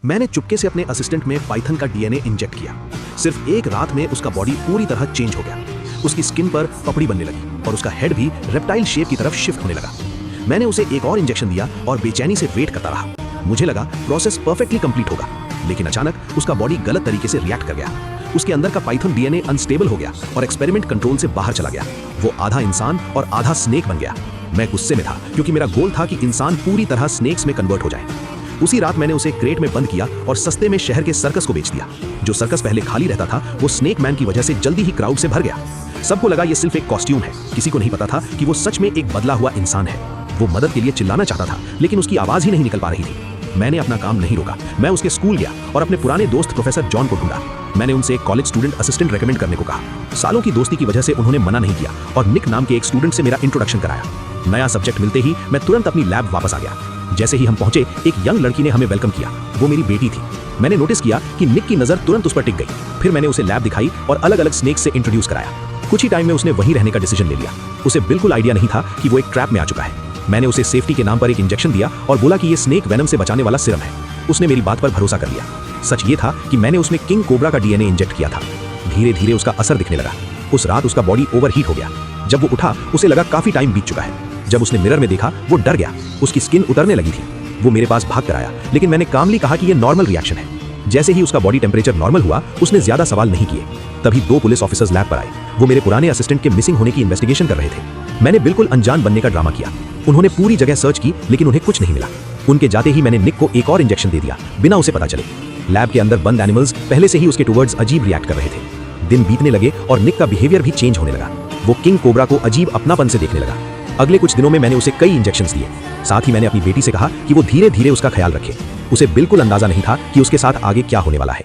मैंने चुपके से अपने असिस्टेंट में पाइथन का डीएनए इंजेक्ट किया। सिर्फ एक रात में उसका बॉडी पूरी तरह चेंज हो गया। उसकी स्किन पर पपड़ी बनने लगी और उसका हेड भी रेप्टाइल शेप की तरफ शिफ्ट होने लगा। मैंने उसे एक और इंजेक्शन दिया और बेचैनी से वेट करता रहा। मुझे लगा प्रोसेस परफेक्टली कंप्लीट होगा, लेकिन अचानक उसका बॉडी गलत तरीके से रिएक्ट कर गया। उसके अंदर का पाइथन डीएनए अनस्टेबल हो गया और एक्सपेरिमेंट कंट्रोल से बाहर चला गया। वो आधा इंसान और आधा स्नेक बन गया। मैं गुस्से में था क्योंकि मेरा गोल था कि इंसान पूरी तरह स्नेक्स में कन्वर्ट हो जाए। उसी रात मैंने उसे क्रेट में बंद किया और सस्ते में शहर के सर्कस को बेच दिया। जो सर्कस पहले खाली रहता था वो स्नेक मैन की वजह से जल्दी ही क्राउड से भर गया। सबको लगा ये सिर्फ एक कॉस्ट्यूम है। किसी को नहीं पता था कि वो सच में एक बदला हुआ इंसान है। वो मदद के लिए चिल्लाना चाहता था, लेकिन उसकी आवाज ही नहीं निकल पा रही थी। मैंने अपना काम नहीं रोका। मैं उसके स्कूल गया और अपने पुराने दोस्त प्रोफेसर जॉन को ढूंढा। मैंने उनसे एक कॉलेज स्टूडेंट असिस्टेंट रेकमेंड करने को कहा। सालों की दोस्ती की वजह से उन्होंने मना नहीं किया और निक नाम के एक स्टूडेंट से मेरा इंट्रोडक्शन कराया। नया सब्जेक्ट मिलते ही मैं तुरंत अपनी लैब वापस आ गया। जैसे ही हम पहुंचे, एक यंग लड़की ने हमें वेलकम किया। वो मेरी बेटी थी। मैंने नोटिस किया कि निक की नजर तुरंत उस पर टिक गई। फिर मैंने उसे लैब दिखाई और अलग अलग स्नेक से इंट्रोड्यूस कराया। कुछ ही टाइम में उसने वहीं रहने का डिसीजन ले लिया। उसे बिल्कुल आइडिया नहीं था कि वो एक ट्रैप में आ चुका है। मैंने उसे सेफ्टी के नाम पर एक इंजेक्शन दिया और बोला कि ये स्नेक वेनम से बचाने वाला सिरम है। उसने मेरी बात पर भरोसा कर लिया। सच ये था कि मैंने उसमें किंग कोबरा का डीएनए इंजेक्ट किया था। धीरे धीरे उसका असर दिखने लगा। उस रात उसका बॉडी ओवरहीट हो गया। जब वो उठा, उसे लगा काफी टाइम बीत चुका है। जब उसने मिरर में देखा, वो डर गया। उसकी स्किन उतरने लगी थी। वो मेरे पास भाग कर आया, लेकिन मैंने कामली कहा कि ये नॉर्मल रिएक्शन है। जैसे ही उसका बॉडी टेम्परेचर नॉर्मल हुआ, उसने ज्यादा सवाल नहीं किए। तभी 2 पुलिस ऑफिसर्स लैब पर आए। वो मेरे पुराने असिस्टेंट के मिसिंग होने की इन्वेस्टिगेशन कर रहे थे। मैंने बिल्कुल अनजान बनने का ड्रामा किया। उन्होंने पूरी जगह सर्च की, लेकिन उन्हें कुछ नहीं मिला। उनके जाते ही मैंने निक को एक और इंजेक्शन दे दिया, बिना उसे पता चले। लैब के अंदर बंद एनिमल्स पहले से ही उसके टुवर्ड्स अजीब रिएक्ट कर रहे थे। दिन बीतने लगे और निक का बिहेवियर भी चेंज होने लगा। वो किंग कोबरा को अजीब अपनापन से देखने लगा। अगले कुछ दिनों में मैंने उसे कई इंजेक्शंस दिए। साथ ही मैंने अपनी बेटी से कहा कि वो धीरे धीरे उसका ख्याल रखे। उसे बिल्कुल अंदाजा नहीं था कि उसके साथ आगे क्या होने वाला है।